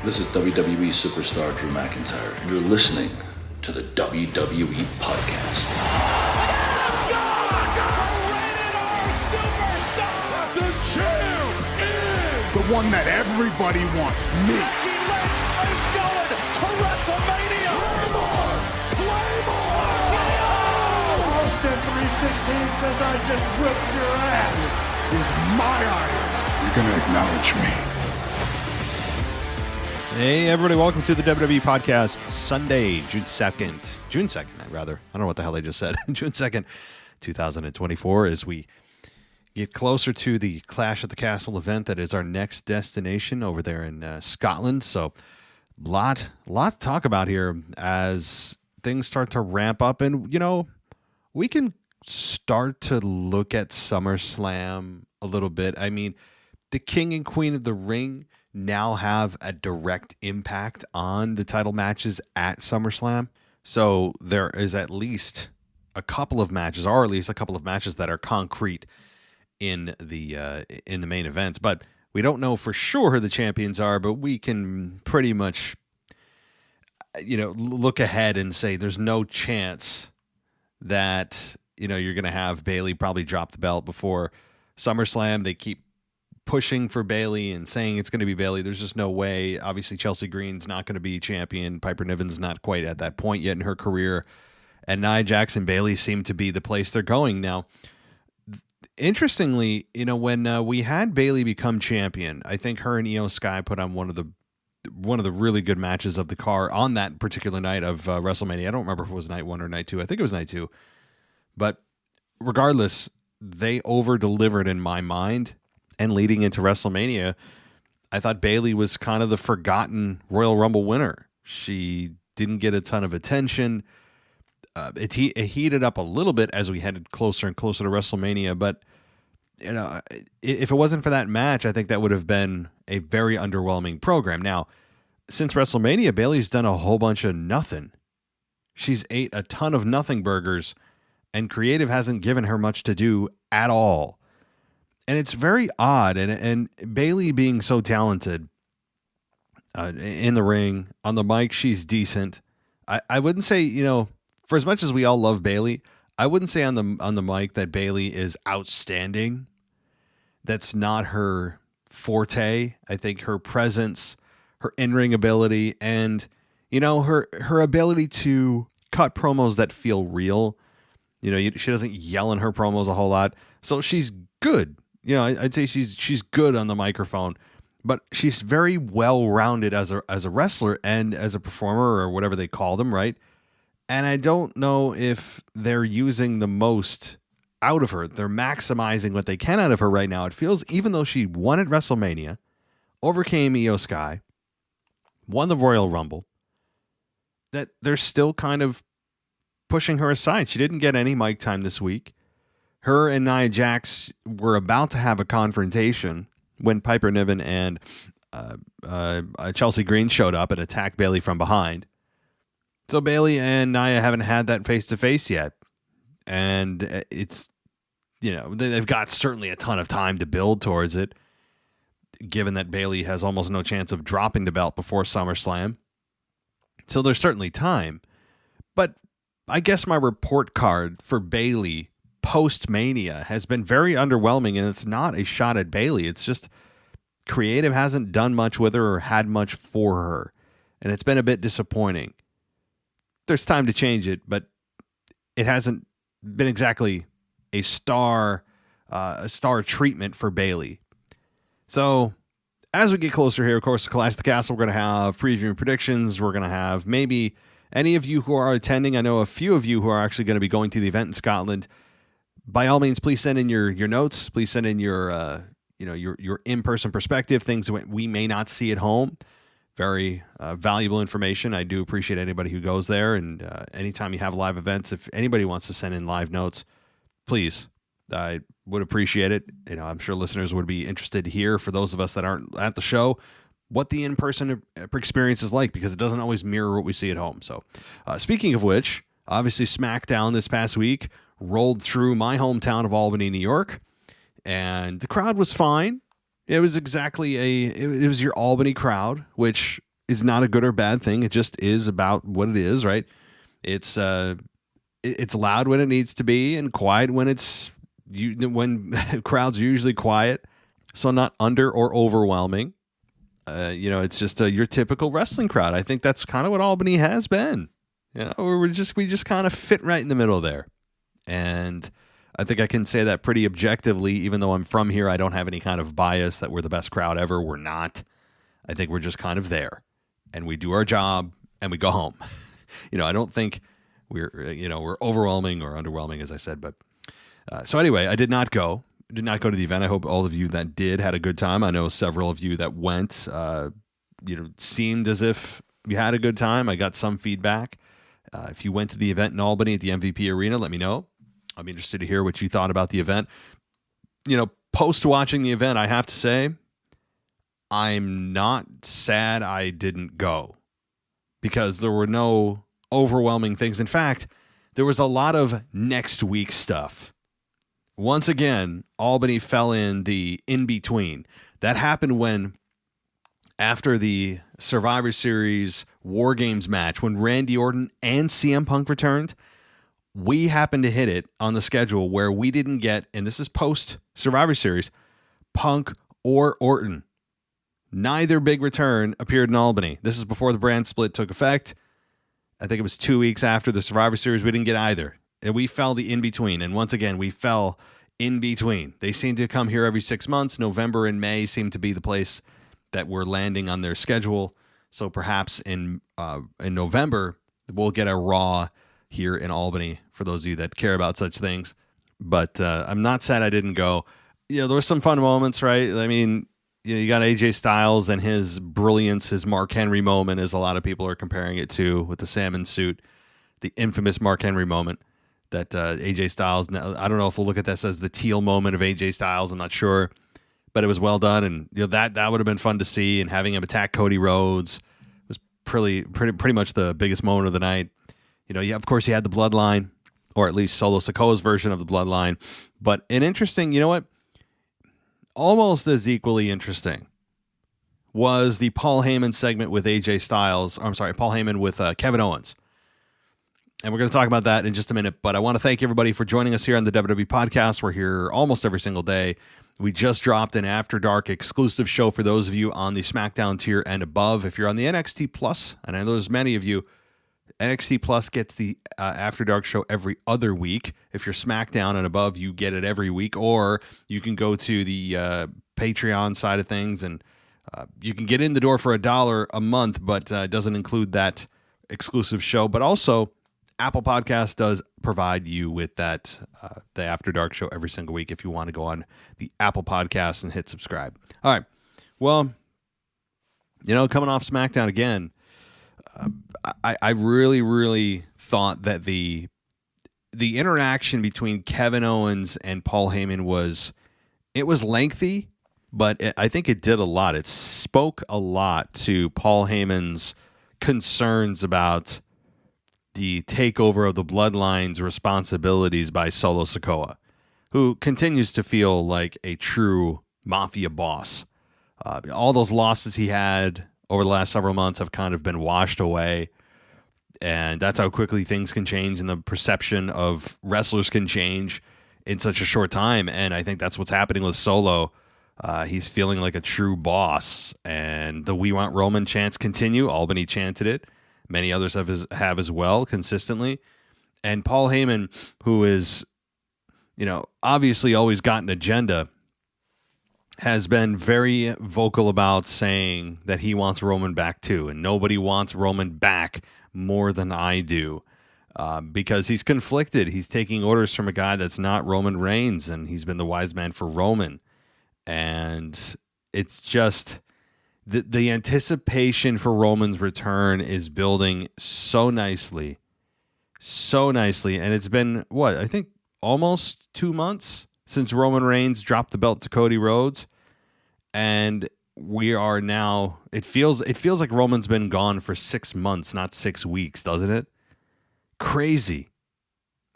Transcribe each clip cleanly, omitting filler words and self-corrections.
This is WWE superstar Drew McIntyre, and you're listening to the WWE Podcast. The champ is the one that everybody wants, me. Becky Lynch is going to WrestleMania. Claymore! Austin 316 says I just whipped your ass. This is my iron. You're going to acknowledge me. Hey, everybody, welcome to the WWE Podcast, Sunday, June 2nd, I don't know what the hell I just said, June 2nd, 2024, as we get closer to the Clash at the Castle event that is our next destination over there in Scotland. So, lot to talk about here as things start to ramp up, and, you know, we can start to look at SummerSlam a little bit. I mean, the King and Queen of the Ring now have a direct impact on the title matches at SummerSlam. So there is at least a couple of matches, or at least a couple of matches that are concrete in the main events. But we don't know for sure who the champions are, but we can pretty much, you know, look ahead and say there's no chance that, you know, you're going to have Bayley probably drop the belt before SummerSlam. They keep pushing for Bayley and saying it's going to be Bayley. There's just no way. Obviously, Chelsea Green's not going to be champion. Piper Niven's not quite at that point yet in her career. And Nia Jax and Bayley seem to be the place they're going. Now, interestingly, you know, when we had Bayley become champion, I think her and Io Sky put on one of the really good matches of the card on that particular night of WrestleMania. I don't remember if it was night 1 or night 2. I think it was night 2. But regardless, they over-delivered in my mind. And leading into WrestleMania, I thought Bayley was kind of the forgotten Royal Rumble winner. She didn't get a ton of attention. It heated up a little bit as we headed closer and closer to WrestleMania. But, you know, if it wasn't for that match, I think that would have been a very underwhelming program. Now, since WrestleMania, Bayley's done a whole bunch of nothing. She's ate a ton of nothing burgers, and creative hasn't given her much to do at all. And it's very odd, and Bayley being so talented in the ring, on the mic, she's decent. I wouldn't say, you know, for as much as we all love Bayley, I wouldn't say on the mic that Bayley is outstanding. That's not her forte. I think her presence, her in-ring ability, and, you know, her ability to cut promos that feel real. You know, she doesn't yell in her promos a whole lot, so she's good. You know, I'd say she's good on the microphone, but she's very well-rounded as a wrestler and as a performer, or whatever they call them, right? And I don't know if they're using the most out of her. They're maximizing what they can out of her right now. It feels, even though she won at WrestleMania, overcame Io Sky, won the Royal Rumble, that they're still kind of pushing her aside. She didn't get any mic time this week. Her and Nia Jax were about to have a confrontation when Piper Niven and Chelsea Green showed up and attacked Bayley from behind. So Bayley and Nia haven't had that face-to-face yet. And it's, you know, they've got certainly a ton of time to build towards it, given that Bayley has almost no chance of dropping the belt before SummerSlam. So there's certainly time. But I guess my report card for Bayley post-Mania has been very underwhelming, and it's not a shot at Bayley. It's just creative hasn't done much with her or had much for her, and it's been a bit disappointing. There's time to change it, but it hasn't been exactly a star treatment for Bayley. So as we get closer here, of course, to Clash at the Castle, we're going to have preview and predictions. We're going to have maybe any of you who are attending. I know a few of you who are actually going to be going to the event in Scotland. By all means, please send in your notes. Please send in your in-person perspective, things that we may not see at home. Very valuable information. I do appreciate anybody who goes there. And anytime you have live events, if anybody wants to send in live notes, please, I would appreciate it. You know, I'm sure listeners would be interested to hear, for those of us that aren't at the show, what the in-person experience is like, because it doesn't always mirror what we see at home. So speaking of which, obviously SmackDown this past week rolled through my hometown of Albany, New York, and the crowd was fine. It was exactly it was your Albany crowd, which is not a good or bad thing. It just is about what it is, right? It's loud when it needs to be and quiet when when crowds are usually quiet. So not under or overwhelming. It's just your typical wrestling crowd. I think that's kind of what Albany has been. We just kind of fit right in the middle there. And I think I can say that pretty objectively, even though I'm from here. I don't have any kind of bias that we're the best crowd ever. We're not. I think we're just kind of there, and we do our job and we go home. I don't think we're overwhelming or underwhelming, as I said. But so anyway, I did not go to the event. I hope all of you that did had a good time. I know several of you that went, seemed as if you had a good time. I got some feedback. If you went to the event in Albany at the MVP Arena, let me know. I'm interested to hear what you thought about the event. Post watching the event, I have to say, I'm not sad I didn't go because there were no overwhelming things. In fact, there was a lot of next week stuff. Once again, Albany fell in the in-between. That happened when, after the Survivor Series War Games match, when Randy Orton and CM Punk returned, we happened to hit it on the schedule where we didn't get, and this is post Survivor Series, Punk or Orton. Neither big return appeared in Albany. This is before the brand split took effect. I think it was 2 weeks after the Survivor Series. We didn't get either. And we fell the in-between. And once again, we fell in between. They seem to come here every 6 months. November and May seem to be the place that we're landing on their schedule. So perhaps in November, we'll get a Raw here in Albany for those of you that care about such things. But I'm not sad I didn't go. There were some fun moments, right? I mean, you got AJ Styles and his brilliance, his Mark Henry moment, as a lot of people are comparing it to, with the salmon suit, the infamous Mark Henry moment that AJ Styles, I don't know if we'll look at this as the teal moment of AJ Styles, I'm not sure, but it was well done. And that would have been fun to see, and having him attack Cody Rhodes was pretty much the biggest moment of the night. Of course, you had the Bloodline, or at least Solo Sikoa's version of the Bloodline. But an interesting, almost as equally interesting was the Paul Heyman segment with AJ Styles. Paul Heyman with Kevin Owens. And we're going to talk about that in just a minute. But I want to thank everybody for joining us here on the WWE Podcast. We're here almost every single day. We just dropped an After Dark exclusive show for those of you on the SmackDown tier and above. If you're on the NXT Plus, and I know there's many of you, NXT Plus gets the After Dark show every other week. If you're SmackDown and above, you get it every week. Or you can go to the Patreon side of things, and you can get in the door for $1 a month, but it doesn't include that exclusive show. But also, Apple Podcast does provide you with that the After Dark show every single week if you want to go on the Apple Podcast and hit subscribe. All right. Well, coming off SmackDown again, I really, really thought that the interaction between Kevin Owens and Paul Heyman was lengthy, but I think it did a lot. It spoke a lot to Paul Heyman's concerns about the takeover of the Bloodline's responsibilities by Solo Sikoa, who continues to feel like a true mafia boss. All those losses he had over the last several months have kind of been washed away. And that's how quickly things can change, and the perception of wrestlers can change in such a short time. And I think that's what's happening with Solo. He's feeling like a true boss. And the "We Want Roman" chants continue. Albany chanted it. Many others have as well, consistently. And Paul Heyman, who is, obviously always got an agenda, has been very vocal about saying that he wants Roman back too. And nobody wants Roman back more than I do, because he's conflicted. He's taking orders from a guy that's not Roman Reigns, and he's been the wise man for Roman. And it's just the anticipation for Roman's return is building so nicely. And it's been, I think almost 2 months since Roman Reigns dropped the belt to Cody Rhodes. And we are now, it feels like Roman's been gone for 6 months, not 6 weeks, doesn't it? Crazy.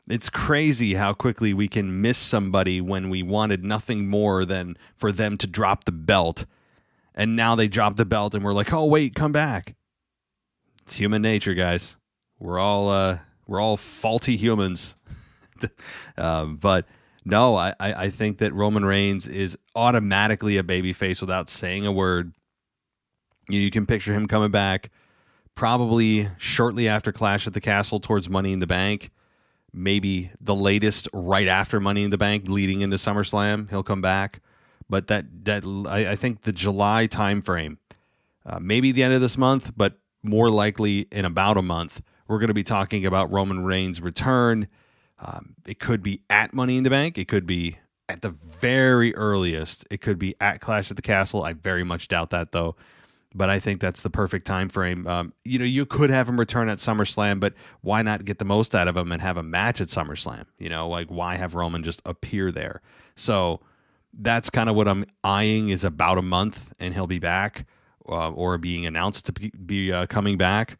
It's crazy how quickly we can miss somebody when we wanted nothing more than for them to drop the belt. And now they drop the belt and we're like, oh, wait, come back. It's human nature, guys. We're all faulty humans. But no, I think that Roman Reigns is automatically a babyface without saying a word. You can picture him coming back probably shortly after Clash at the Castle towards Money in the Bank. Maybe the latest right after Money in the Bank, leading into SummerSlam, he'll come back. But I think the July timeframe, maybe the end of this month, but more likely in about a month, we're going to be talking about Roman Reigns' return. It could be at Money in the Bank. It could be at the very earliest. It could be at Clash at the Castle. I very much doubt that, though. But I think that's the perfect time frame. You could have him return at SummerSlam, but why not get the most out of him and have a match at SummerSlam? Why have Roman just appear there? So that's kind of what I'm eyeing, is about a month, and he'll be back or being announced to be coming back.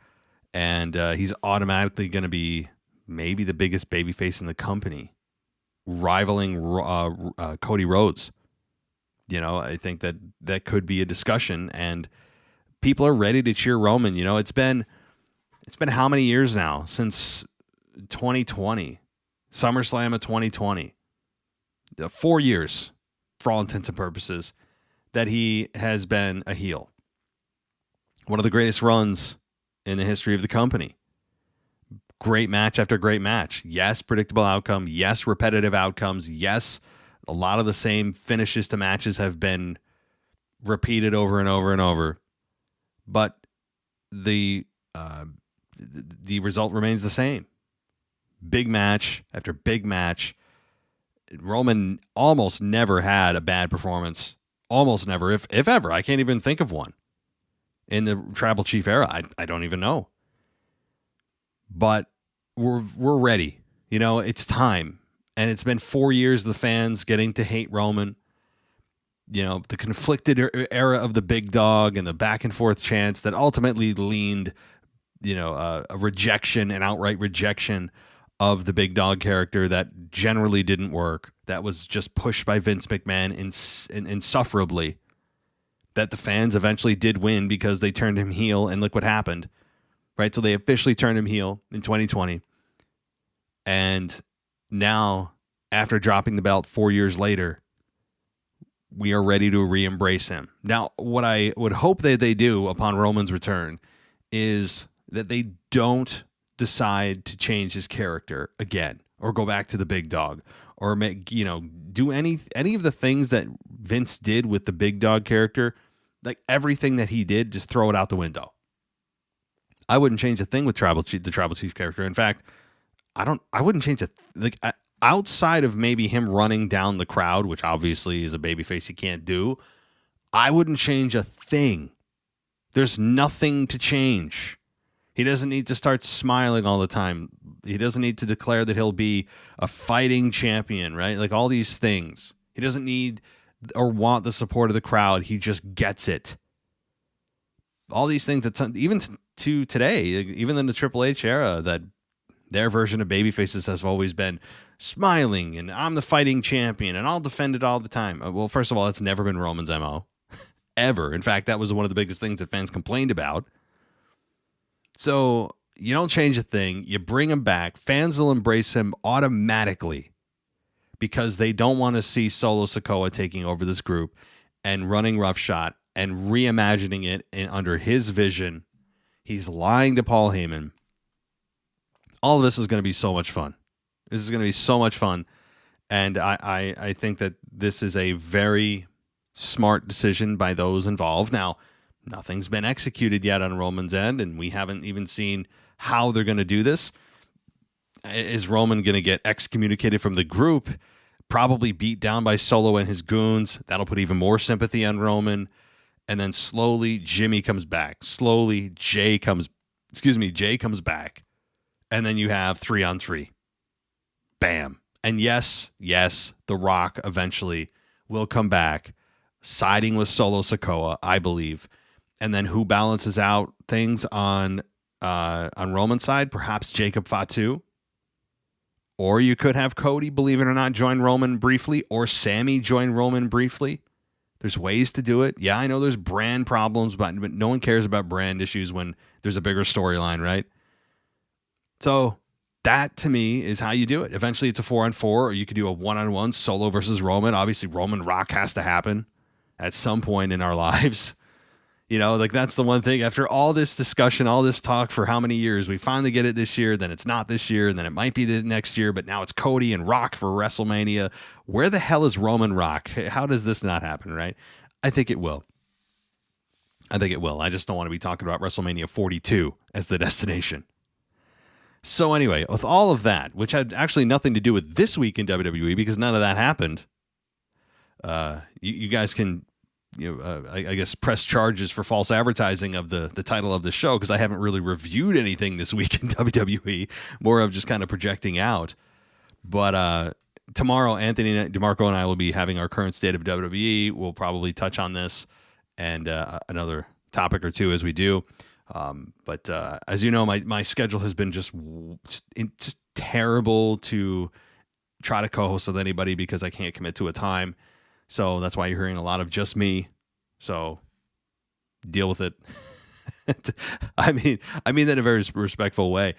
And he's automatically going to be maybe the biggest babyface in the company, rivaling Cody Rhodes. I think that could be a discussion, and people are ready to cheer Roman. It's been how many years now since 2020, SummerSlam of 2020, 4 years for all intents and purposes that he has been a heel. One of the greatest runs in the history of the company. Great match after great match. Yes, predictable outcome. Yes, repetitive outcomes. Yes, a lot of the same finishes to matches have been repeated over and over and over. But the result remains the same. Big match after big match. Roman almost never had a bad performance. Almost never, if ever. I can't even think of one. In the Tribal Chief era, I don't even know. But we're ready. It's time. And it's been 4 years of the fans getting to hate Roman. The conflicted era of the big dog and the back and forth chants that ultimately leaned, a rejection, an outright rejection of the big dog character that generally didn't work. That was just pushed by Vince McMahon insufferably. That the fans eventually did win because they turned him heel, and look what happened. Right? So they officially turned him heel in 2020. And now, after dropping the belt 4 years later, we are ready to re-embrace him. Now, what I would hope that they do upon Roman's return is that they don't decide to change his character again, or go back to the big dog, or do any of the things that Vince did with the big dog character. Like everything that he did, just throw it out the window. I wouldn't change a thing with the Tribal Chief character. In fact, I wouldn't change outside of maybe him running down the crowd, which obviously is a babyface he can't do. I wouldn't change a thing. There's nothing to change. He doesn't need to start smiling all the time. He doesn't need to declare that he'll be a fighting champion, right? Like all these things. He doesn't need or want the support of the crowd. He just gets it. All these things that even to today, even in the Triple H era, that their version of babyfaces has always been smiling and I'm the fighting champion and I'll defend it all the time. Well, first of all, that's never been Roman's MO ever. In fact, that was one of the biggest things that fans complained about. So you don't change a thing. You bring him back. Fans will embrace him automatically because they don't want to see Solo Sikoa taking over this group and running roughshod and reimagining it under his vision. He's lying to Paul Heyman. All of this is going to be so much fun. This is going to be so much fun. And I think that this is a very smart decision by those involved. Now, nothing's been executed yet on Roman's end, and we haven't even seen how they're going to do this. Is Roman going to get excommunicated from the group? Probably beat down by Solo and his goons. That'll put even more sympathy on Roman. And then slowly Jimmy comes back. Slowly Jay comes back. And then you have 3-on-3. Bam. And yes, The Rock eventually will come back, siding with Solo Sikoa, I believe. And then who balances out things on Roman's side? Perhaps Jacob Fatu. Or you could have Cody, believe it or not, join Roman briefly, or Sammy join Roman briefly. There's ways to do it. Yeah, I know there's brand problems, but no one cares about brand issues when there's a bigger storyline, right? So that, to me, is how you do it. Eventually, it's a 4-on-4, or you could do a 1-on-1 Solo versus Roman. Obviously, Roman Rock has to happen at some point in our lives. You know, like that's the one thing. After all this discussion, all this talk for how many years, we finally get it this year, then it's not this year, and then it might be the next year, but now it's Cody and Rock for WrestleMania. Where the hell is Roman Rock? How does this not happen, right? I think it will. I just don't want to be talking about WrestleMania 42 as the destination. So anyway, with all of that, which had actually nothing to do with this week in WWE because none of that happened, you guys can, I guess, press charges for false advertising of the title of the show because I haven't really reviewed anything this week in WWE, more of just kind of projecting out. But tomorrow, Anthony DeMarco and I will be having our current state of WWE. We'll probably touch on this and another topic or two as we do. But as you know, my schedule has been just terrible to try to co-host with anybody because I can't commit to a time. So that's why you're hearing a lot of just me. So deal with it. I mean that in a very respectful way.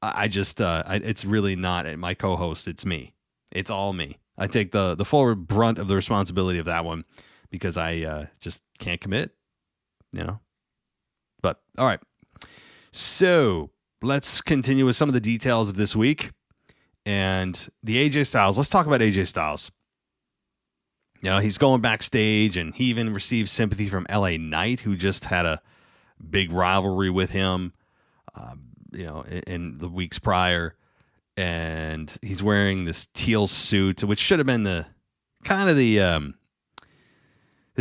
It's really not my co-host. It's me. It's all me. I take the full brunt of the responsibility of that one because I just can't commit, But all right. So let's continue with some of the details of this week and the AJ Styles. Let's talk about AJ Styles. He's going backstage, and he even received sympathy from LA Knight, who just had a big rivalry with him, in the weeks prior. And he's wearing this teal suit, which should have been the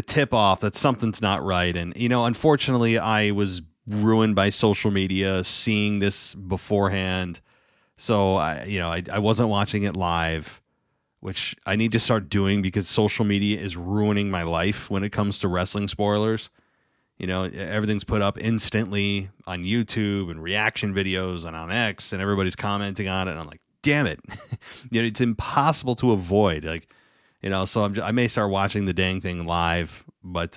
tip off that something's not right. And, unfortunately, I was ruined by social media seeing this beforehand. So I wasn't watching it live, which I need to start doing because social media is ruining my life when it comes to wrestling spoilers. Everything's put up instantly on YouTube and reaction videos and on X, and everybody's commenting on it. And I'm like, damn it. It's impossible to avoid. So I may start watching the dang thing live, but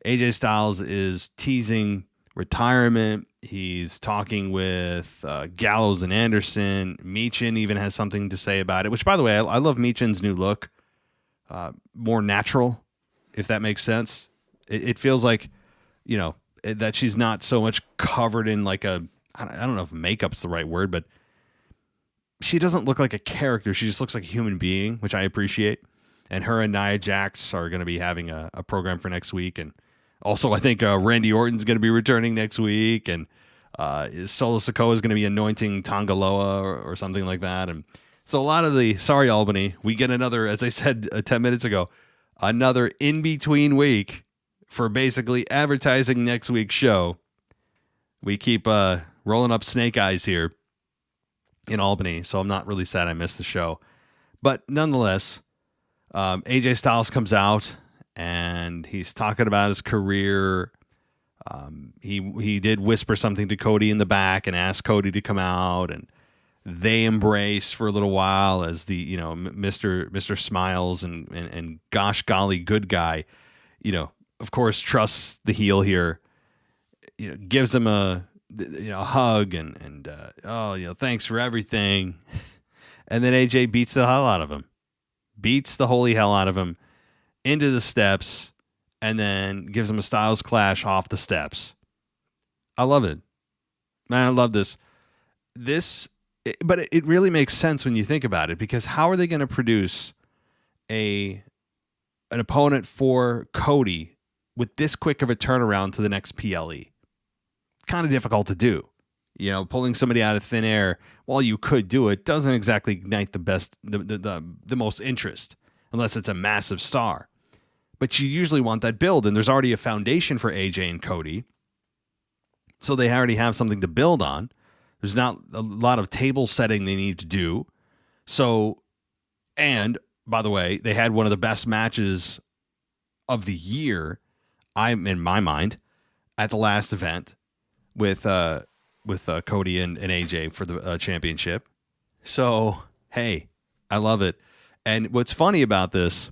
AJ Styles is teasing retirement. He's talking with Gallows and Anderson. Michin even has something to say about it, which, by the way, I love Michin's new look. More natural, if that makes sense. It feels like, that she's not so much covered in like I don't know if makeup's the right word, but she doesn't look like a character. She just looks like a human being, which I appreciate. And her and Nia Jax are going to be having a program for next week. And also, I think Randy Orton's going to be returning next week, and Solo Sikoa is going to be anointing Tongaloa or something like that. And so a lot of sorry, Albany, we get another, as I said 10 minutes ago, another in-between week for basically advertising next week's show. We keep rolling up snake eyes here in Albany, so I'm not really sad I missed the show. But nonetheless, AJ Styles comes out, and he's talking about his career. He did whisper something to Cody in the back and asked Cody to come out, and they embrace for a little while as the Mr. Smiles and gosh golly good guy, of course trusts the heel here, gives him a hug and thanks for everything, and then AJ beats the holy hell out of him into the steps, and then gives him a Styles Clash off the steps. I love it. Man, I love this. But it really makes sense when you think about it, because how are they going to produce an opponent for Cody with this quick of a turnaround to the next PLE? Kind of difficult to do. Pulling somebody out of thin air, while you could do it, doesn't exactly ignite the most interest, unless it's a massive star. But you usually want that build, and there's already a foundation for AJ and Cody, so they already have something to build on. There's not a lot of table setting they need to do. So, and by the way, they had one of the best matches of the year, in my mind, at the last event with Cody and AJ for the championship. So, hey, I love it. And what's funny about this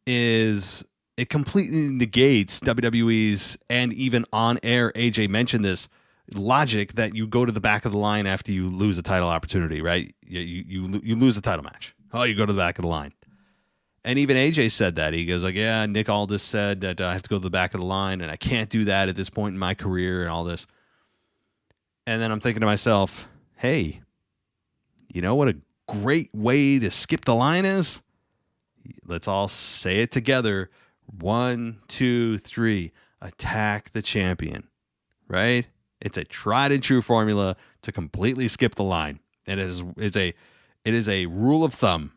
is it completely negates WWE's, and even on air, AJ mentioned this, logic that you go to the back of the line after you lose a title opportunity, right? You lose a title match. Oh, you go to the back of the line. And even AJ said that. He goes like, yeah, Nick Aldis said that I have to go to the back of the line, and I can't do that at this point in my career and all this. And then I'm thinking to myself, hey, you know what a great way to skip the line is? Let's all say it together. 1, 2, 3. Attack the champion. Right? It's a tried and true formula to completely skip the line. And it is a rule of thumb.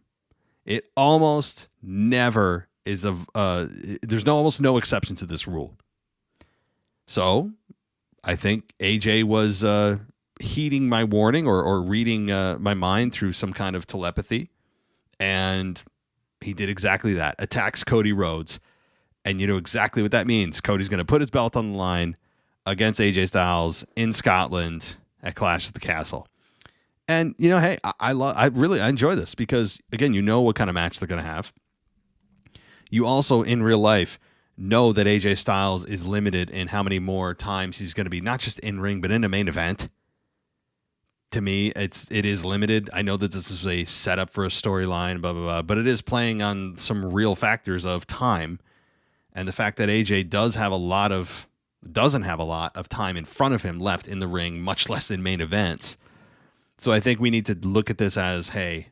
It almost never is there's almost no exception to this rule. So I think AJ was heeding my warning or reading my mind through some kind of telepathy. And he did exactly that. Attacks Cody Rhodes. And you know exactly what that means. Cody's going to put his belt on the line against AJ Styles in Scotland at Clash at the Castle. And, you know, hey, I really enjoy this because, again, you know what kind of match they're going to have. You also, in real life, know that AJ Styles is limited in how many more times he's going to be, not just in ring, but in a main event. To me, it is limited. I know that this is a setup for a storyline, blah, blah, blah, but it is playing on some real factors of time. And the fact that AJ doesn't have a lot of time in front of him left in the ring, much less in main events. So I think we need to look at this as, hey,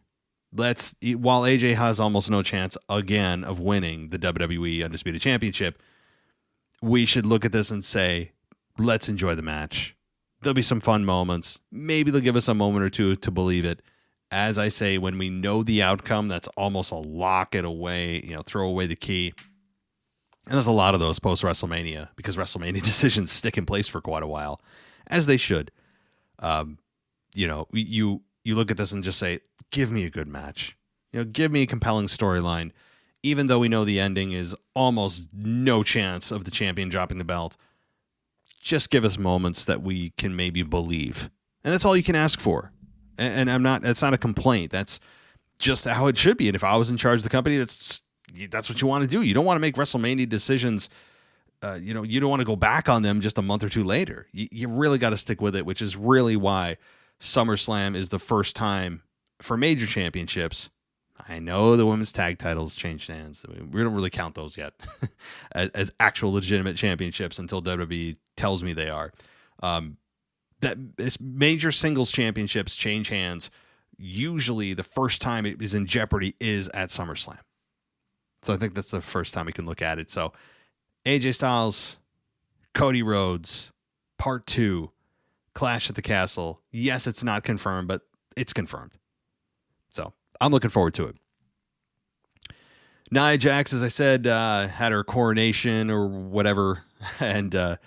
while AJ has almost no chance again of winning the WWE Undisputed Championship, we should look at this and say, let's enjoy the match. There'll be some fun moments. Maybe they'll give us a moment or two to believe it. As I say, when we know the outcome, that's almost a lock it away, throw away the key. And there's a lot of those post-WrestleMania because WrestleMania decisions stick in place for quite a while, as they should. You look at this and just say, give me a good match. Give me a compelling storyline. Even though we know the ending is almost no chance of the champion dropping the belt, just give us moments that we can maybe believe. And that's all you can ask for. And that's not a complaint. That's just how it should be. And if I was in charge of the company, that's what you want to do. You don't want to make WrestleMania decisions. You don't want to go back on them just a month or two later. You really got to stick with it, which is really why SummerSlam is the first time for major championships. I know the women's tag titles changed hands. We don't really count those yet as actual legitimate championships until WWE tells me they are. That major singles championships change hands. Usually the first time it is in jeopardy is at SummerSlam. So I think that's the first time we can look at it. So AJ Styles, Cody Rhodes, Part 2, Clash at the Castle. Yes, it's not confirmed, but it's confirmed. So I'm looking forward to it. Nia Jax, as I said, had her coronation or whatever, and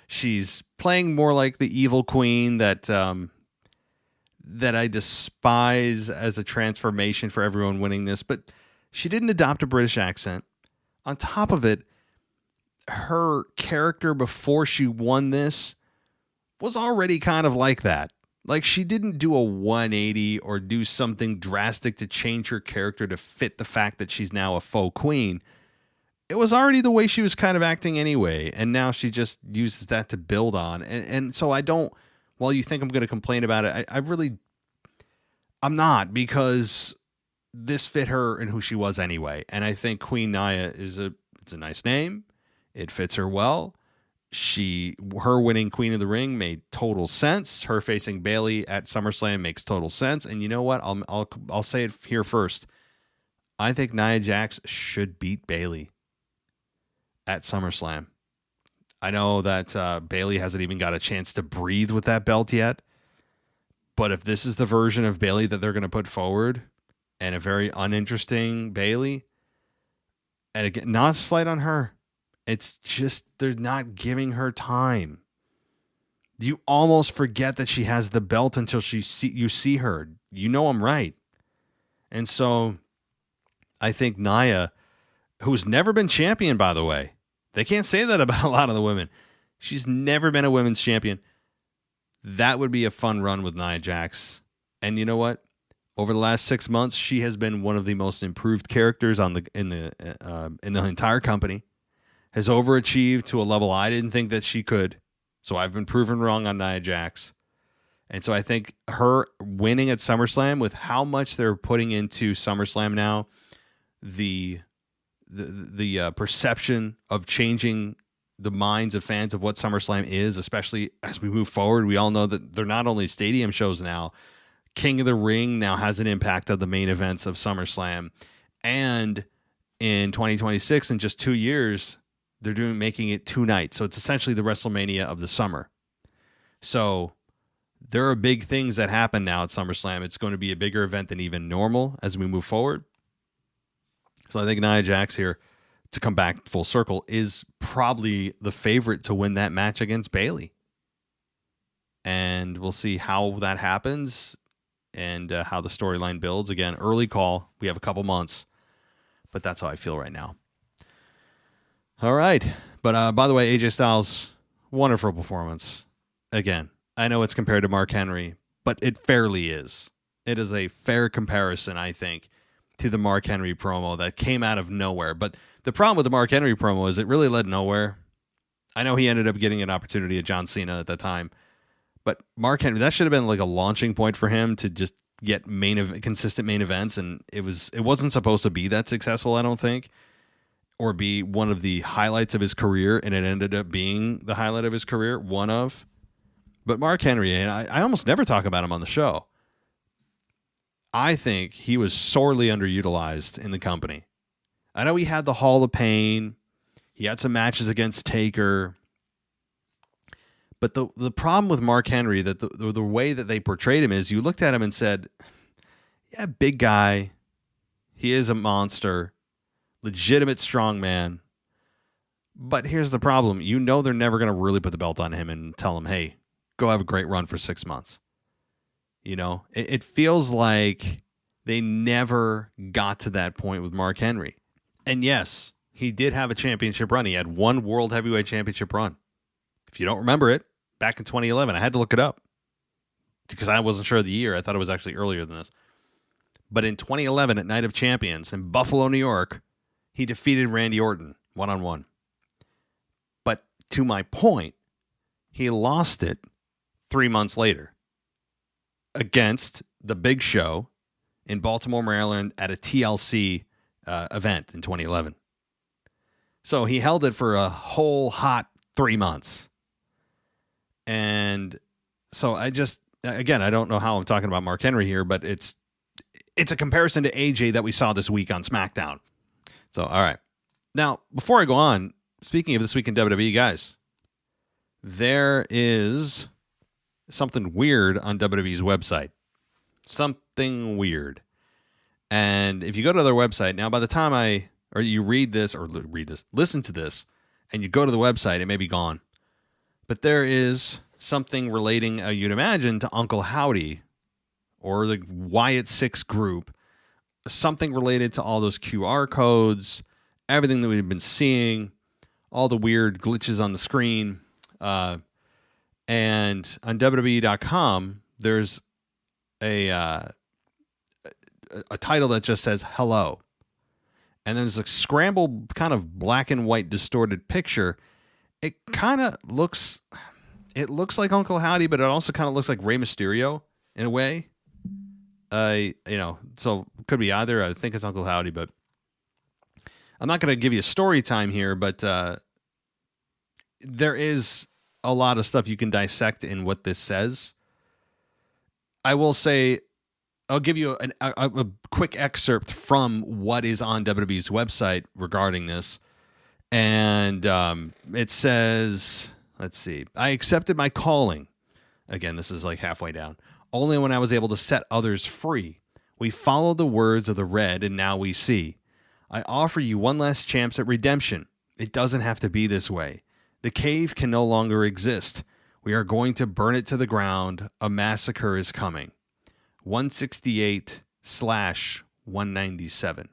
she's playing more like the evil queen that I despise as a transformation for everyone winning this, but she didn't adopt a British accent. On top of it, her character before she won this was already kind of like that. Like, she didn't do a 180 or do something drastic to change her character to fit the fact that she's now a faux queen. It was already the way she was kind of acting anyway, and now she just uses that to build on. And so I don't, while you think I'm going to complain about it, I'm not, because this fit her and who she was anyway. And I think Queen Nia it's a nice name. It fits her well. Her winning Queen of the Ring made total sense. Her facing Bayley at SummerSlam makes total sense. And you know what? I'll say it here first. I think Nia Jax should beat Bayley at SummerSlam. I know that Bayley hasn't even got a chance to breathe with that belt yet. But if this is the version of Bayley that they're going to put forward, and a very uninteresting Bayley, and again, not a slight on her, it's just they're not giving her time. You almost forget that she has the belt until you see her. You know I'm right. And so I think Nia, who's never been champion, by the way, they can't say that about a lot of the women. She's never been a women's champion. That would be a fun run with Nia Jax. And you know what? Over the last 6 months, she has been one of the most improved characters in the entire company. Has overachieved to a level I didn't think that she could. So I've been proven wrong on Nia Jax. And so I think her winning at SummerSlam, with how much they're putting into SummerSlam now, the perception of changing the minds of fans of what SummerSlam is, especially as we move forward. We all know that they're not only stadium shows now. King of the Ring now has an impact on the main events of SummerSlam. And in 2026, in just 2 years, they're making it 2 nights. So it's essentially the WrestleMania of the summer. So there are big things that happen now at SummerSlam. It's going to be a bigger event than even normal as we move forward. So I think Nia Jax here, to come back full circle, is probably the favorite to win that match against Bayley. And we'll see how that happens and how the storyline builds. Again, early call. We have a couple months, but that's how I feel right now. All right. But by the way, AJ Styles, wonderful performance. Again, I know it's compared to Mark Henry, but it fairly is. It is a fair comparison, I think, to the Mark Henry promo that came out of nowhere. But the problem with the Mark Henry promo is it really led nowhere. I know he ended up getting an opportunity at John Cena at that time, but Mark Henry, that should have been like a launching point for him to just get consistent main events, and it wasn't supposed to be that successful, I don't think, or be one of the highlights of his career, and it ended up being the highlight of his career, one of. But Mark Henry, and I almost never talk about him on the show. I think he was sorely underutilized in the company. I know he had the Hall of Pain. He had some matches against Taker. But the problem with Mark Henry, that the way that they portrayed him is, you looked at him and said, yeah, big guy. He is a monster. Legitimate strongman. But here's the problem. You know they're never going to really put the belt on him and tell him, hey, go have a great run for 6 months. You know, it feels like they never got to that point with Mark Henry. And yes, he did have a championship run. He had one World Heavyweight Championship run. If you don't remember it, back in 2011, I had to look it up because I wasn't sure of the year. I thought it was actually earlier than this. But in 2011 at Night of Champions in Buffalo, New York, he defeated Randy Orton one-on-one. But to my point, he lost it 3 months later against The Big Show in Baltimore, Maryland at a TLC event in 2011. So he held it for a whole hot 3 months. And so I don't know how I'm talking about Mark Henry here, but it's a comparison to AJ that we saw this week on SmackDown. So, all right. Now, before I go on, speaking of This Week in WWE, guys, there is something weird on WWE's website. Something weird. And if you go to their website, now by the time you listen to this, and you go to the website, it may be gone. But there is something relating, you'd imagine, to Uncle Howdy or the Wyatt Six group, something related to all those QR codes, everything that we've been seeing, all the weird glitches on the screen. And on WWE.com, there's a title that just says hello. And then there's a scrambled kind of black and white distorted picture. It kind of looks like Uncle Howdy, but it also kind of looks like Rey Mysterio in a way. So it could be either. I think it's Uncle Howdy, but I'm not going to give you a story time here, but there is a lot of stuff you can dissect in what this says. I will say, I'll give you a quick excerpt from what is on WWE's website regarding this. And it says, let's see, I accepted my calling. Again, this is like halfway down. Only when I was able to set others free. We followed the words of the red, and now we see. I offer you one last chance at redemption. It doesn't have to be this way. The cave can no longer exist. We are going to burn it to the ground. A massacre is coming. 168/197.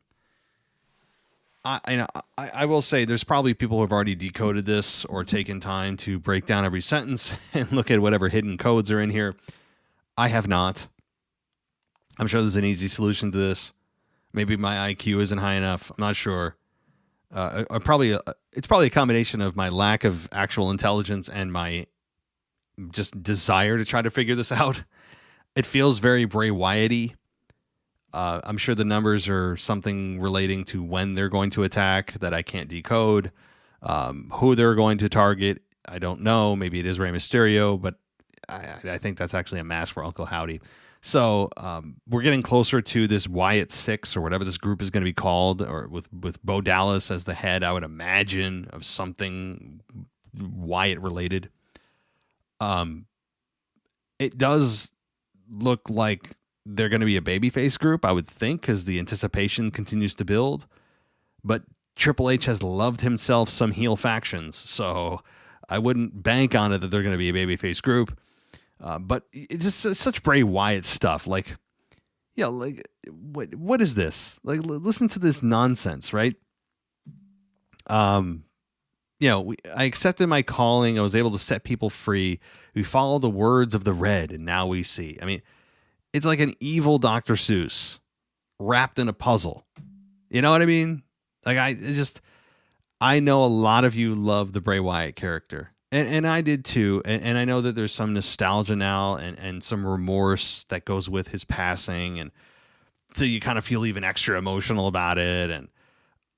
I will say there's probably people who have already decoded this or taken time to break down every sentence and look at whatever hidden codes are in here. I have not. I'm sure there's an easy solution to this. Maybe my IQ isn't high enough. I'm not sure. It's probably a combination of my lack of actual intelligence and my just desire to try to figure this out. It feels very Bray Wyatt-y. I'm sure the numbers are something relating to when they're going to attack that I can't decode. Who they're going to target, I don't know. Maybe it is Rey Mysterio, but I think that's actually a mask for Uncle Howdy. So we're getting closer to this Wyatt 6 or whatever this group is going to be called, or with Bo Dallas as the head, I would imagine, of something Wyatt related. It does look like they're going to be a babyface group, I would think, because the anticipation continues to build. But Triple H has loved himself some heel factions, so I wouldn't bank on it that they're going to be a babyface group. But it's just such Bray Wyatt stuff. Like, like what is this? Like, listen to this nonsense, right? I accepted my calling. I was able to set people free. We followed the words of the red, and now we see. I mean, it's like an evil Dr. Seuss wrapped in a puzzle. You know what I mean? Like, I know a lot of you love the Bray Wyatt character. And I did too. And I know that there's some nostalgia now and some remorse that goes with his passing. And so you kind of feel even extra emotional about it. And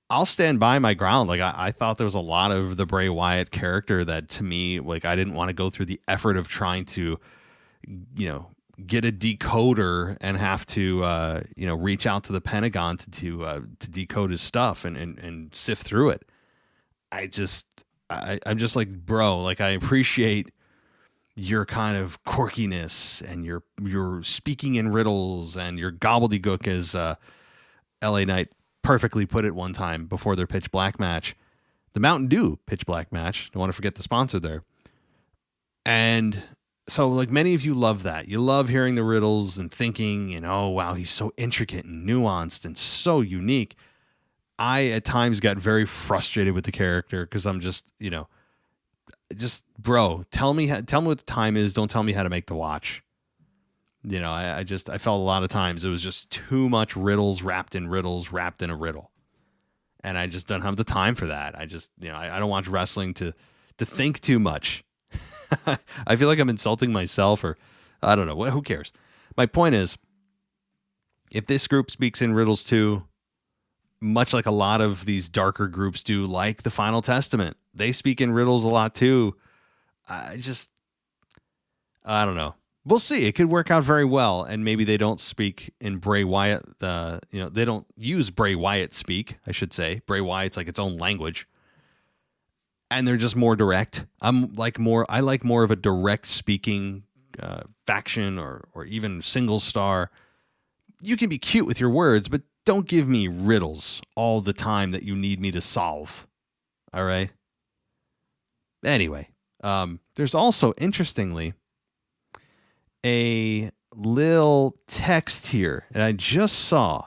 I'll stand by my ground. Like, I thought there was a lot of the Bray Wyatt character that, to me, like, I didn't want to go through the effort of trying to, get a decoder and have to, reach out to the Pentagon to decode his stuff and sift through it. I'm just like, bro, like, I appreciate your kind of quirkiness and your speaking in riddles and your gobbledygook, as LA Knight perfectly put it one time before their Pitch Black match, the Mountain Dew Pitch Black match. Don't want to forget the sponsor there. And so, like, many of you love that. You love hearing the riddles and thinking, oh, wow, he's so intricate and nuanced and so unique. I, at times, got very frustrated with the character because I'm just, bro, tell me what the time is. Don't tell me how to make the watch. I felt a lot of times it was just too much riddles wrapped in a riddle. And I just don't have the time for that. I don't watch wrestling to think too much. I feel like I'm insulting myself, or I don't know. Who cares? My point is, if this group speaks in riddles too, much like a lot of these darker groups do, like the Final Testament, they speak in riddles a lot too. I don't know. We'll see. It could work out very well, and maybe they don't speak in Bray Wyatt. They don't use Bray Wyatt speak, I should say. Bray Wyatt's like its own language, and they're just more direct. I like more of a direct speaking faction, or even single star. You can be cute with your words, but don't give me riddles all the time that you need me to solve. All right. Anyway, there's also, interestingly, a little text here that I just saw,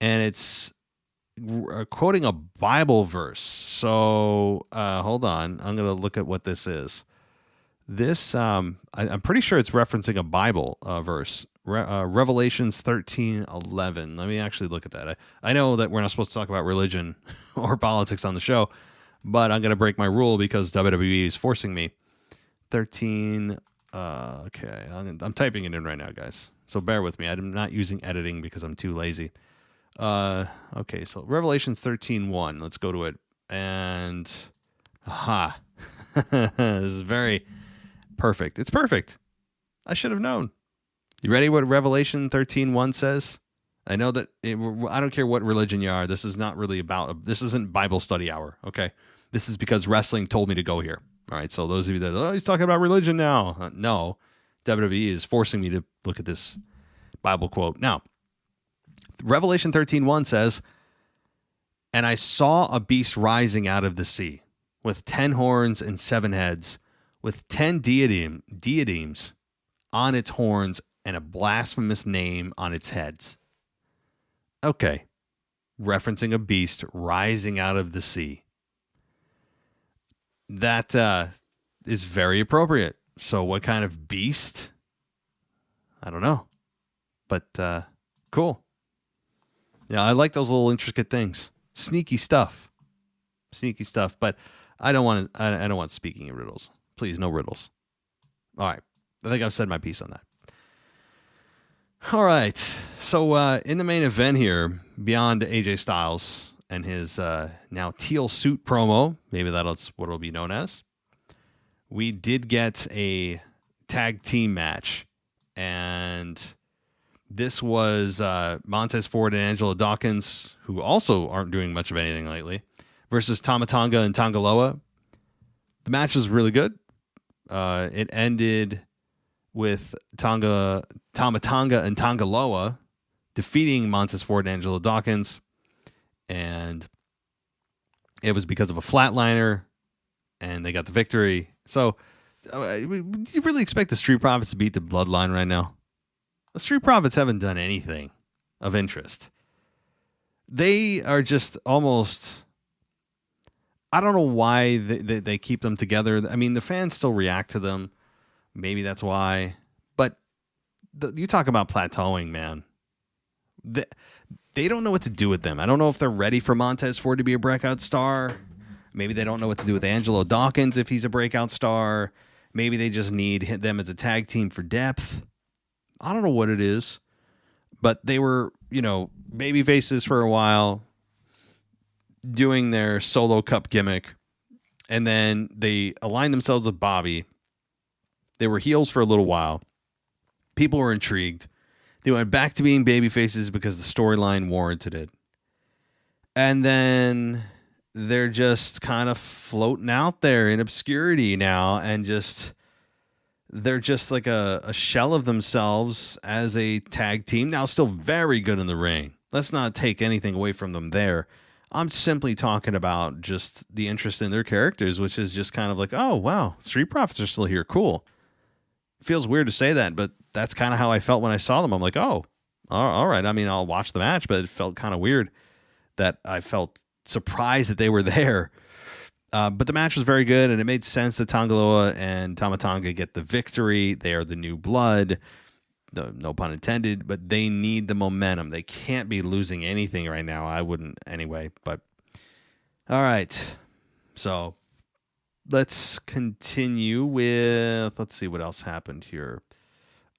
and it's quoting a Bible verse. So hold on. I'm going to look at what this is. This, I'm pretty sure it's referencing a Bible verse. Revelations 13:11. Let me actually look at that. I know that we're not supposed to talk about religion or politics on the show, but I'm going to break my rule because WWE is forcing me. 13. Okay. I'm typing it in right now, guys. So bear with me. I'm not using editing because I'm too lazy. Okay. So Revelations 13:1. Let's go to it. And aha. This is very perfect. It's perfect. I should have known. You ready what Revelation 13:1 says? I know that I don't care what religion you are. This is not really this isn't Bible study hour. Okay. This is because wrestling told me to go here. All right. So those of you that, he's talking about religion now. No, WWE is forcing me to look at this Bible quote. Now, Revelation 13:1 says, "And I saw a beast rising out of the sea with 10 horns and 7 heads, with 10 diadems on its horns and a blasphemous name on its heads." Okay. Referencing a beast rising out of the sea. That is very appropriate. So what kind of beast? I don't know. but cool. Yeah, I like those little intricate things. Sneaky stuff. But I don't want speaking in riddles. Please, no riddles. All right. I think I've said my piece on that. All right. So in the main event here, beyond AJ Styles and his now teal suit promo, maybe that's what it'll be known as, we did get a tag team match. And this was Montez Ford and Angelo Dawkins, who also aren't doing much of anything lately, versus Tama Tonga and Tonga Loa. The match was really good. It ended with Tama Tonga and Tonga Loa defeating Montez Ford and Angelo Dawkins. And it was because of a flatliner, and they got the victory. So, do you really expect the Street Profits to beat the Bloodline right now? The Street Profits haven't done anything of interest. They are just almost... I don't know why they keep them together. I mean, the fans still react to them. Maybe that's why. But you talk about plateauing, man. They don't know what to do with them. I don't know if they're ready for Montez Ford to be a breakout star. Maybe they don't know what to do with Angelo Dawkins if he's a breakout star. Maybe they just need them as a tag team for depth. I don't know what it is. But they were, baby faces for a while, doing their solo cup gimmick. And then they aligned themselves with Bobby. They were heels for a little while. People were intrigued. They went back to being baby faces because the storyline warranted it. And then they're just kind of floating out there in obscurity now, and they're just like a shell of themselves as a tag team. Now, still very good in the ring. Let's not take anything away from them there. I'm simply talking about just the interest in their characters, which is just kind of like, oh, wow, Street Profits are still here. Cool. It feels weird to say that, but that's kind of how I felt when I saw them. I'm like, oh, all right. I mean, I'll watch the match, but it felt kind of weird that I felt surprised that they were there. But the match was very good, and it made sense that Tonga Loa and Tama Tonga get the victory. They are the new blood. No pun intended, but they need the momentum. They can't be losing anything right now. I wouldn't anyway, but all right. So let's continue with, let's see what else happened here.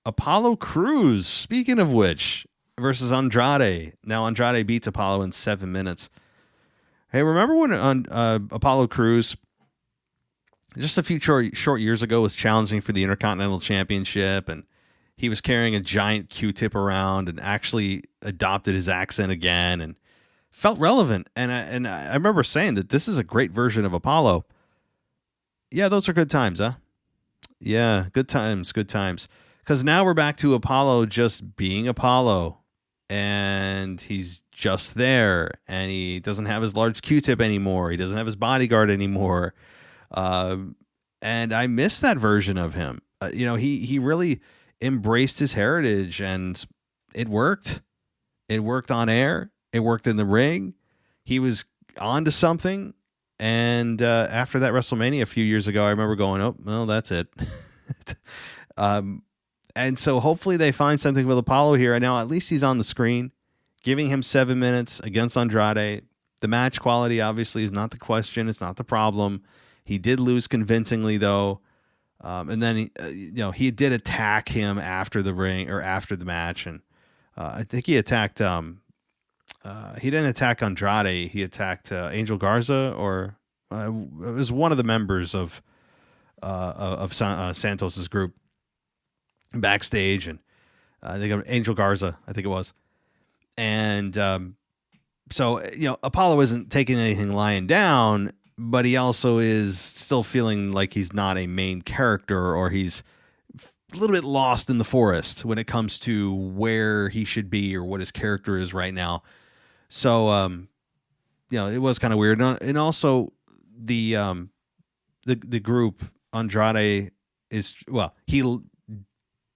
Apollo Crews, speaking of which, versus Andrade. Now Andrade beats Apollo in 7 minutes. Hey, remember when Apollo Crews, just a few short years ago, was challenging for the Intercontinental Championship, and he was carrying a giant Q-tip around and actually adopted his accent again and felt relevant. And I remember saying that this is a great version of Apollo. Yeah, those are good times, huh? Yeah, good times. Because now we're back to Apollo just being Apollo. And he's just there. And he doesn't have his large Q-tip anymore. He doesn't have his bodyguard anymore. And I miss that version of him. He really embraced his heritage, and it worked. It worked on air. It worked in the ring. He was on to something. And after that WrestleMania a few years ago, I remember going, oh, well, that's it. And so hopefully they find something with Apollo here. And now at least he's on the screen, giving him 7 minutes against Andrade. The match quality obviously is not the question. It's not the problem. He did lose convincingly, though. And then he did attack him after the ring or after the match, and I think he attacked. He didn't attack Andrade. He attacked Angel Garza, or it was one of the members of Santos's group backstage, and I think Angel Garza, I think it was, and so Apollo isn't taking anything lying down. But he also is still feeling like he's not a main character, or he's a little bit lost in the forest when it comes to where he should be or what his character is right now. So, it was kind of weird. And also the group, Andrade he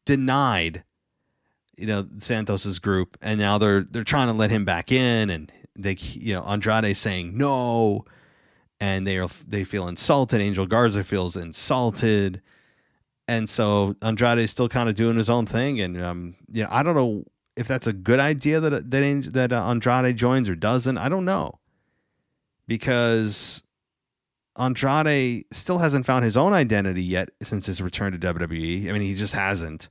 denied, Santos's group, and now they're trying to let him back in, and Andrade saying no. And they feel insulted. Angel Garza feels insulted, and so Andrade is still kind of doing his own thing. And I don't know if that's a good idea that Andrade joins or doesn't, I don't know. Because Andrade still hasn't found his own identity yet since his return to WWE. I mean, he just hasn't.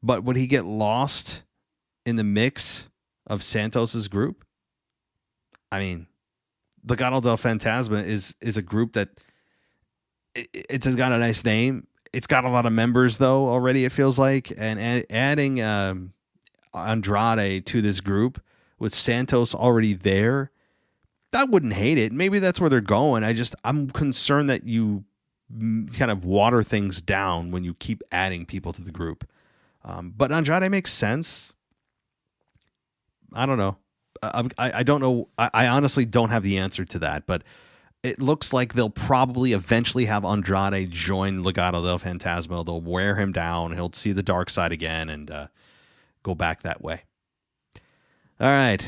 But would he get lost in the mix of Santos's group? I mean, Legado del Fantasma is a group that it's got a nice name. It's got a lot of members, though, already, it feels like. And adding Andrade to this group with Santos already there, I wouldn't hate it. Maybe that's where they're going. I'm concerned that you kind of water things down when you keep adding people to the group. But Andrade makes sense. I don't know. I don't know. I honestly don't have the answer to that, but it looks like they'll probably eventually have Andrade join Legado del Fantasma. They'll wear him down. He'll see the dark side again and go back that way. All right.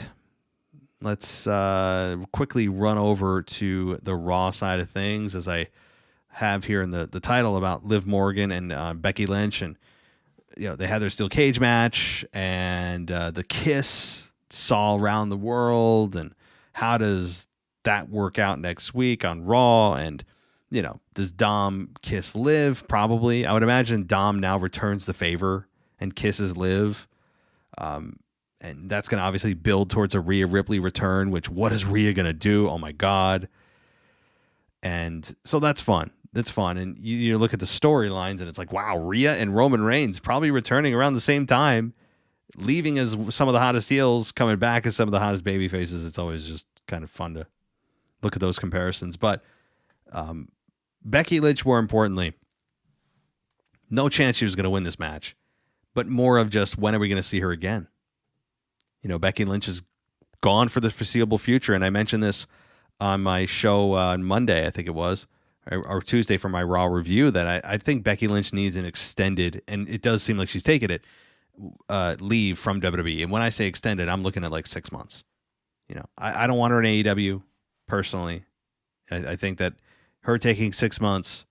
Let's quickly run over to the Raw side of things, as I have here in the title about Liv Morgan and Becky Lynch. And, they had their steel cage match and the kiss saw around the world. And how does that work out next week on Raw? And, does Dom kiss Liv? Probably. I would imagine Dom now returns the favor and kisses Liv. And that's going to obviously build towards a Rhea Ripley return, which what is Rhea going to do? Oh my God. And so that's fun. That's fun. And you look at the storylines and it's like, wow, Rhea and Roman Reigns probably returning around the same time, leaving as some of the hottest heels, coming back as some of the hottest baby faces. It's always just kind of fun to look at those comparisons. But Becky Lynch, more importantly, no chance she was going to win this match, but more of just, when are we going to see her again? Becky Lynch is gone for the foreseeable future. And I mentioned this on my show on Monday, I think it was, or Tuesday for my Raw review, that I think Becky Lynch needs an extended, and it does seem like she's taken it, leave from WWE. And when I say extended, I'm looking at like 6 months. I don't want her in AEW personally. I think that her taking 6 months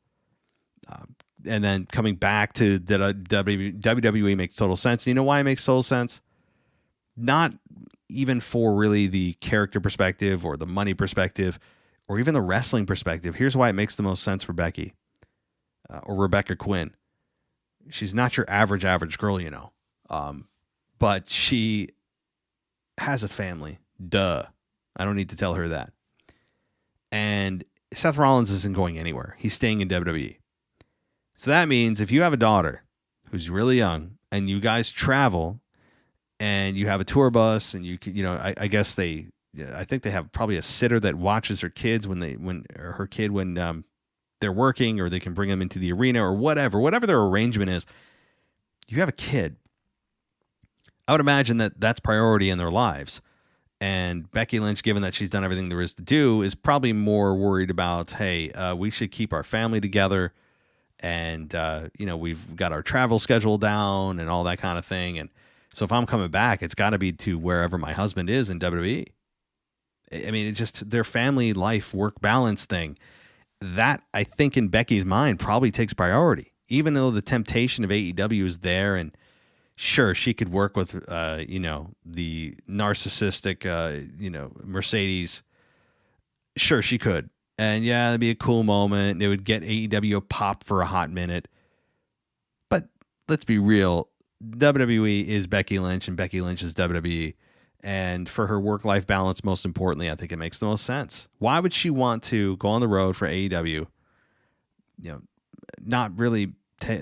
and then coming back to the WWE makes total sense. You know why it makes total sense? Not even for really the character perspective or the money perspective or even the wrestling perspective. Here's why it makes the most sense for Becky or Rebecca Quinn. She's not your average girl, but she has a family. Duh. I don't need to tell her that. And Seth Rollins isn't going anywhere. He's staying in WWE. So that means if you have a daughter who's really young and you guys travel and you have a tour bus and I guess I think they have probably a sitter that watches her kids when they're working, or they can bring them into the arena or whatever their arrangement is. You have a kid. I would imagine that that's priority in their lives. And Becky Lynch, given that she's done everything there is to do, is probably more worried about, hey, we should keep our family together. And, we've got our travel schedule down and all that kind of thing. And so if I'm coming back, it's got to be to wherever my husband is in WWE. I mean, it's just their family life work balance thing. That, I think, in Becky's mind probably takes priority, even though the temptation of AEW is there. And sure, she could work with, the narcissistic, Mercedes. Sure, she could. And yeah, it'd be a cool moment. It would get AEW a pop for a hot minute. But let's be real. WWE is Becky Lynch and Becky Lynch is WWE. And for her work-life balance, most importantly, I think it makes the most sense. Why would she want to go on the road for AEW, not really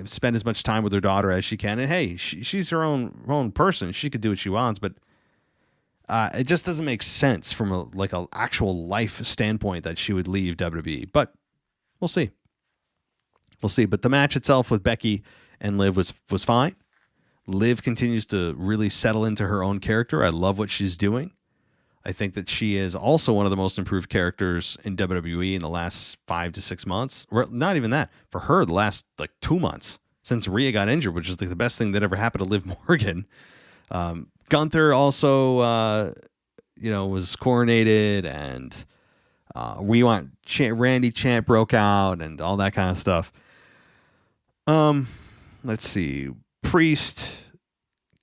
spend as much time with her daughter as she can? And hey, she's her own person. She could do what she wants, but it just doesn't make sense from a actual life standpoint that she would leave WWE. But we'll see. But the match itself with Becky and Liv was fine. Liv continues to really settle into her own character. I love what she's doing. I think that she is also one of the most improved characters in WWE in the last 5 to 6 months. Or not even that. For her, the last 2 months since Rhea got injured, which is the best thing that ever happened to Liv Morgan. Gunther also, was coronated, and Randy chant broke out and all that kind of stuff. Let's see. Priest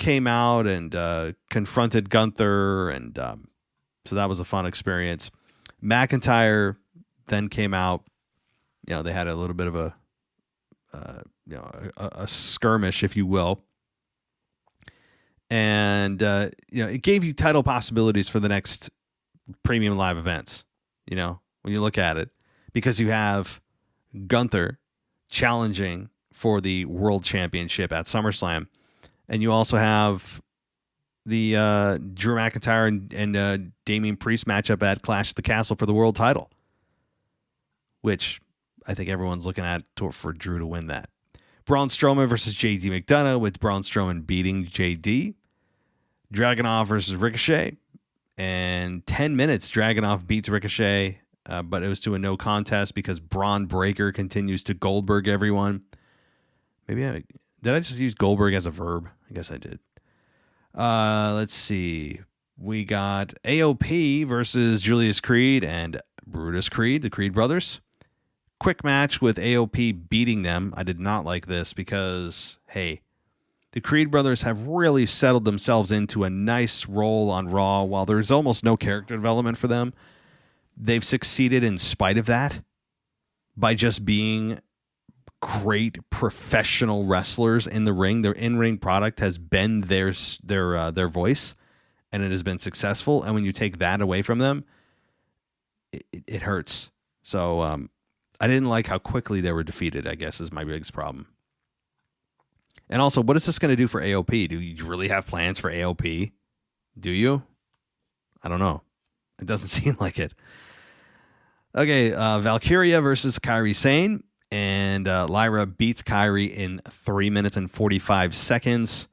came out and confronted Gunther, and so that was a fun experience. McIntyre then came out. They had a little bit of a skirmish, if you will. And, it gave you title possibilities for the next premium live events, when you look at it, because you have Gunther challenging for the world championship at SummerSlam. And you also have the Drew McIntyre and Damian Priest matchup at Clash at the Castle for the world title, which I think everyone's looking at for Drew to win that. Braun Strowman versus JD McDonough, with Braun Strowman beating JD. Dragunov versus Ricochet. And 10 minutes, Dragunov beats Ricochet, but it was to a no contest because Braun Breaker continues to Goldberg everyone. Did I just use Goldberg as a verb? I guess I did. Let's see. We got AOP versus Julius Creed and Brutus Creed, the Creed brothers. Quick match with AOP beating them. I did not like this because, hey, the Creed brothers have really settled themselves into a nice role on Raw. While there's almost no character development for them, they've succeeded in spite of that by just being great professional wrestlers in the ring. Their in-ring product has been their voice, and it has been successful. And when you take that away from them, it hurts. So I didn't like how quickly they were defeated, I guess, is my biggest problem. And also, what is this going to do for AOP? Do you really have plans for AOP? Do you? I don't know. It doesn't seem like it. Okay, Valkyria versus Kairi Sane. And Lyra beats Kairi in 3 minutes and 45 seconds.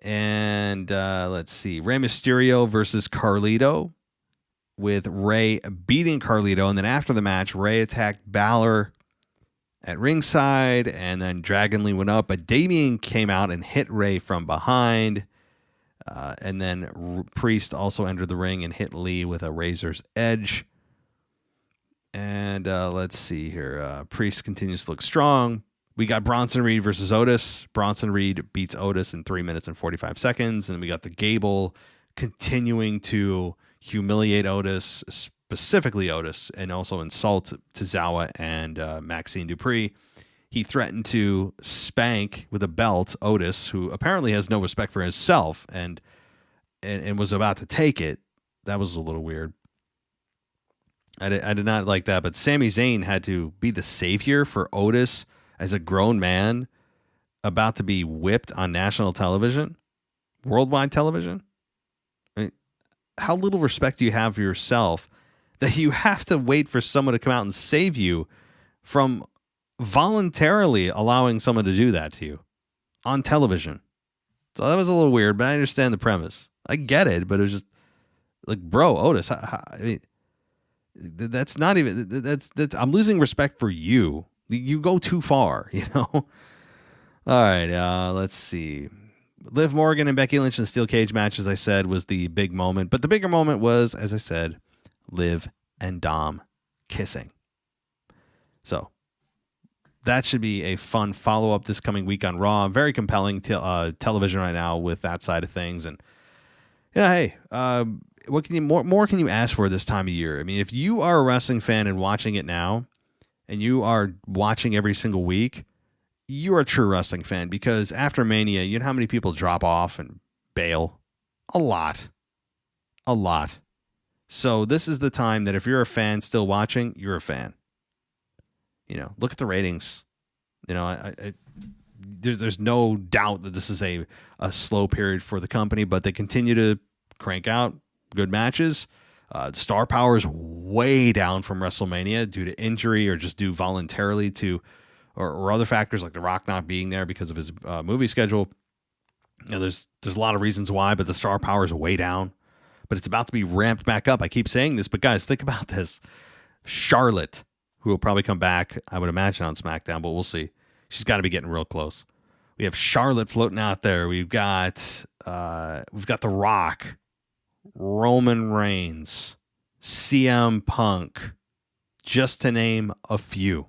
And let's see. Rey Mysterio versus Carlito, with Rey beating Carlito. And then after the match, Rey attacked Balor at ringside. And then Dragon Lee went up. But Damien came out and hit Rey from behind. And then Priest also entered the ring and hit Lee with a Razor's Edge. And let's see here. Priest continues to look strong. We got Bronson Reed versus Otis. Bronson Reed beats Otis in 3 minutes and 45 seconds. And we got the Gable continuing to humiliate Otis, specifically Otis, and also insult Tozawa and Maxine Dupree. He threatened to spank with a belt Otis, who apparently has no respect for himself, and was about to take it. That was a little weird. I did not like that, but Sami Zayn had to be the savior for Otis as a grown man about to be whipped on national television, worldwide television. I mean, how little respect do you have for yourself that you have to wait for someone to come out and save you from voluntarily allowing someone to do that to you on television? So that was a little weird, but I understand the premise. I get it, but it was just like, bro, Otis, I mean, that's not even, that's I'm losing respect for you. You go too far, All right, let's see. Liv Morgan and Becky Lynch in the steel cage match, as I said, was the big moment. But the bigger moment was, as I said, Liv and Dom kissing. So that should be a fun follow-up this coming week on Raw. Very compelling television right now with that side of things. And, hey, what can you more can you ask for this time of year? I mean, if you are a wrestling fan and watching it now, and you are watching every single week, you're a true wrestling fan, because after Mania, you know how many people drop off and bail? A lot. So this is the time that if you're a fan still watching, you're a fan. Look at the ratings. There's no doubt that this is a slow period for the company, but they continue to crank out good matches. Star power is way down from WrestleMania due to injury or just due voluntarily to, or other factors like The Rock not being there because of his movie schedule. There's a lot of reasons why, but the star power is way down. But it's about to be ramped back up. I keep saying this, but guys, think about this. Charlotte, who will probably come back, I would imagine, on SmackDown, but we'll see. She's got to be getting real close. We have Charlotte floating out there. We've got The Rock, Roman Reigns, CM Punk, just to name a few.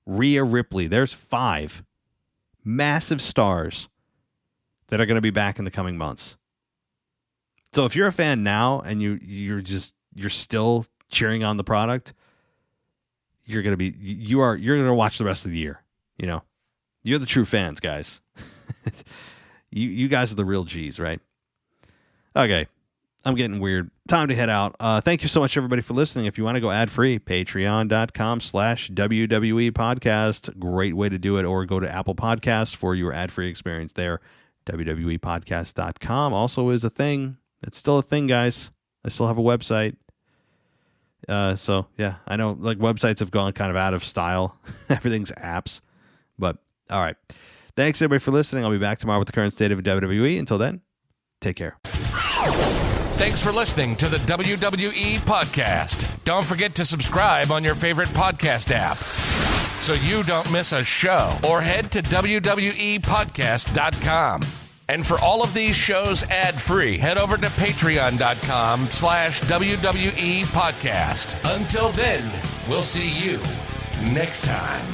Rhea Ripley. There's 5 massive stars that are going to be back in the coming months. So if you're a fan now and you're still cheering on the product, you're going to watch the rest of the year. You know, you're the true fans, guys. You guys are the real G's, right? Okay. I'm getting weird. Time to head out. Thank you so much, everybody, for listening. If you want to go ad-free, patreon.com/WWE podcast. Great way to do it. Or go to Apple Podcasts for your ad-free experience there. WWEpodcast.com also is a thing. It's still a thing, guys. I still have a website. So, yeah, I know like websites have gone kind of out of style. Everything's apps. But, all right. Thanks, everybody, for listening. I'll be back tomorrow with the current state of WWE. Until then, take care. Thanks for listening to the WWE Podcast. Don't forget to subscribe on your favorite podcast app so you don't miss a show, or head to WWEpodcast.com. And for all of these shows ad-free, head over to patreon.com/WWE Podcast. Until then, we'll see you next time.